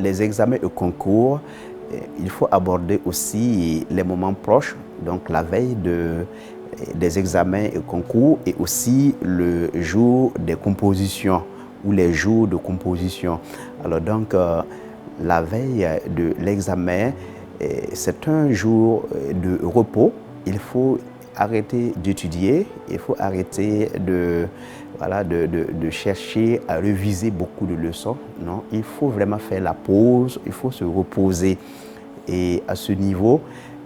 les examens et concours, il faut aborder aussi les moments proches, donc la veille des examens et concours et aussi le jour des compositions ou les jours de composition. Alors donc, la veille de l'examen, c'est un jour de repos. Il faut arrêter d'étudier, il faut arrêter de chercher à réviser beaucoup de leçons. Non, il faut vraiment faire la pause, il faut se reposer. Et à ce niveau,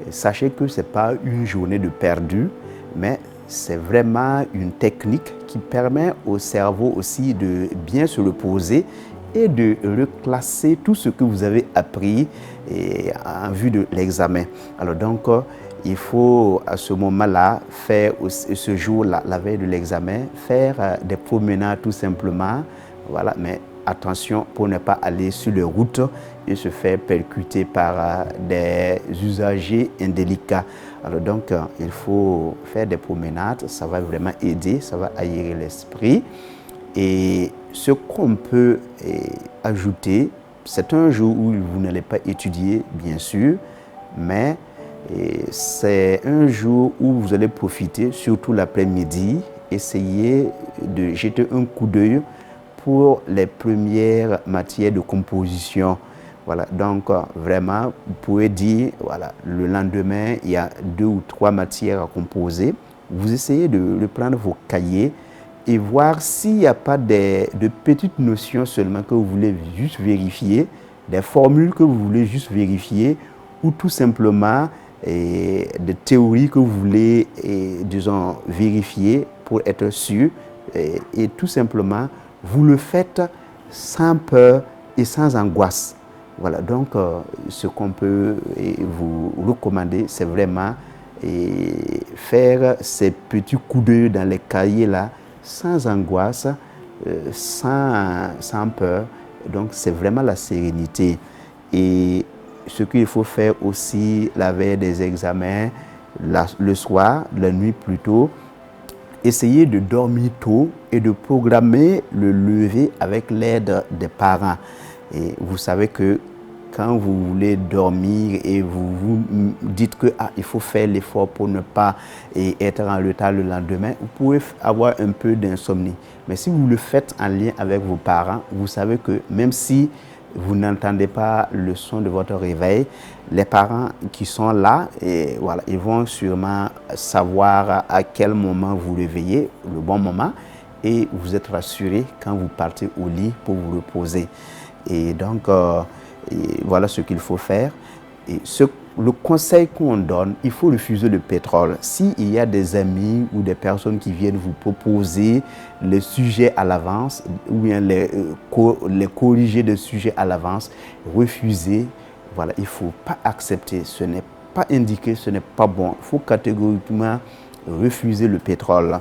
sachez que ce n'est pas une journée de perdu, mais c'est vraiment une technique qui permet au cerveau aussi de bien se reposer et de reclasser tout ce que vous avez appris en vue de l'examen. Alors donc, il faut à ce moment-là faire, ce jour, la veille de l'examen, faire des promenades tout simplement, voilà, mais attention pour ne pas aller sur les routes et se faire percuter par des usagers indélicats. Alors donc, il faut faire des promenades, ça va vraiment aider, ça va aérer l'esprit. Et ce qu'on peut ajouter, c'est un jour où vous n'allez pas étudier, bien sûr, mais c'est un jour où vous allez profiter, surtout l'après-midi, essayer de jeter un coup d'œil pour les premières matières de composition. Voilà, donc vraiment, vous pouvez dire, voilà, le lendemain, il y a 2 ou 3 matières à composer. Vous essayez de reprendre vos cahiers et voir s'il n'y a pas de petites notions seulement que vous voulez juste vérifier, des formules que vous voulez juste vérifier, ou tout simplement des théories que vous voulez, disons, vérifier pour être sûr. Et tout simplement, vous le faites sans peur et sans angoisse. Voilà, donc ce qu'on peut vous recommander, c'est vraiment faire ces petits coups d'œil dans les cahiers là, sans angoisse, sans peur. Donc c'est vraiment la sérénité. Et ce qu'il faut faire aussi la veille des examens, le soir, la nuit plutôt, essayez de dormir tôt et de programmer le lever avec l'aide des parents. Et vous savez que quand vous voulez dormir et vous vous dites que il faut faire l'effort pour ne pas être en retard le lendemain, vous pouvez avoir un peu d'insomnie. Mais si vous le faites en lien avec vos parents, vous savez que même si vous n'entendez pas le son de votre réveil, les parents qui sont là, et voilà, ils vont sûrement savoir à quel moment vous réveillez, le bon moment, et vous êtes rassuré quand vous partez au lit pour vous reposer. Et donc, voilà ce qu'il faut faire. Et le conseil qu'on donne, il faut refuser le pétrole. S'il y a des amis ou des personnes qui viennent vous proposer les sujets à l'avance, ou bien les corriger des sujets à l'avance, refusez. Voilà, il ne faut pas accepter. Ce n'est pas indiqué, ce n'est pas bon. Il faut catégoriquement refuser le pétrole.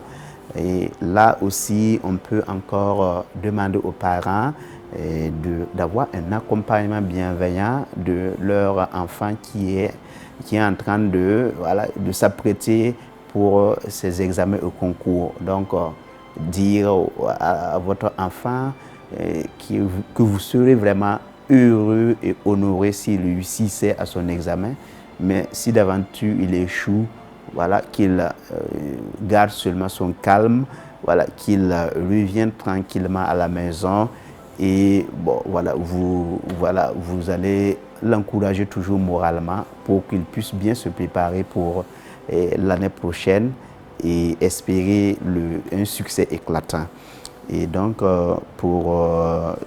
Et là aussi, on peut encore demander aux parents d'avoir un accompagnement bienveillant de leur enfant qui est en train de s'apprêter pour ses examens au concours. Donc, dire à votre enfant que vous serez vraiment heureux et honoré s'il réussissait à son examen, mais si d'aventure il échoue, voilà, qu'il garde seulement son calme, voilà, qu'il revienne tranquillement à la maison. Et bon, voilà, vous allez l'encourager toujours moralement pour qu'il puisse bien se préparer pour l'année prochaine et espérer un succès éclatant. Et donc, pour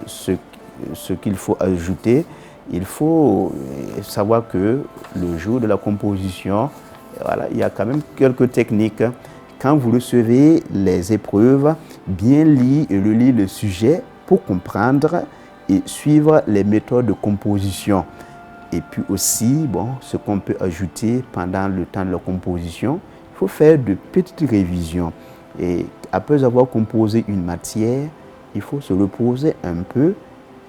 ce qu'il faut ajouter, il faut savoir que le jour de la composition, voilà, il y a quand même quelques techniques. Quand vous recevez les épreuves, bien lire et relire le sujet pour comprendre et suivre les méthodes de composition. Et puis aussi, bon, ce qu'on peut ajouter pendant le temps de la composition, il faut faire de petites révisions. Et après avoir composé une matière, il faut se reposer un peu,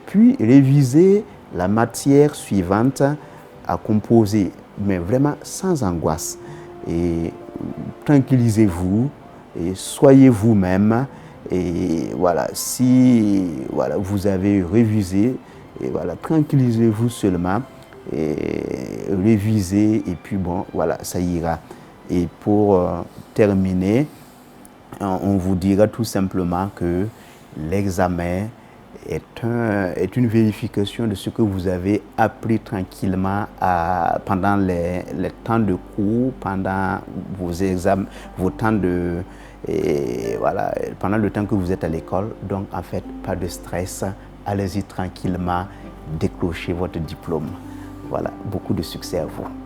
puis réviser la matière suivante à composer, mais vraiment sans angoisse. Et tranquillisez-vous et soyez vous-même. Et voilà, si voilà, vous avez révisé, Et voilà, tranquillisez-vous seulement, et révisez, et puis bon, voilà, ça ira. Et pour terminer, on vous dira tout simplement que l'examen est une vérification de ce que vous avez appris tranquillement pendant les temps de cours, pendant vos examens, vos temps de... Et voilà, pendant le temps que vous êtes à l'école. Donc en fait, pas de stress, allez-y tranquillement, décrochez votre diplôme. Voilà, beaucoup de succès à vous.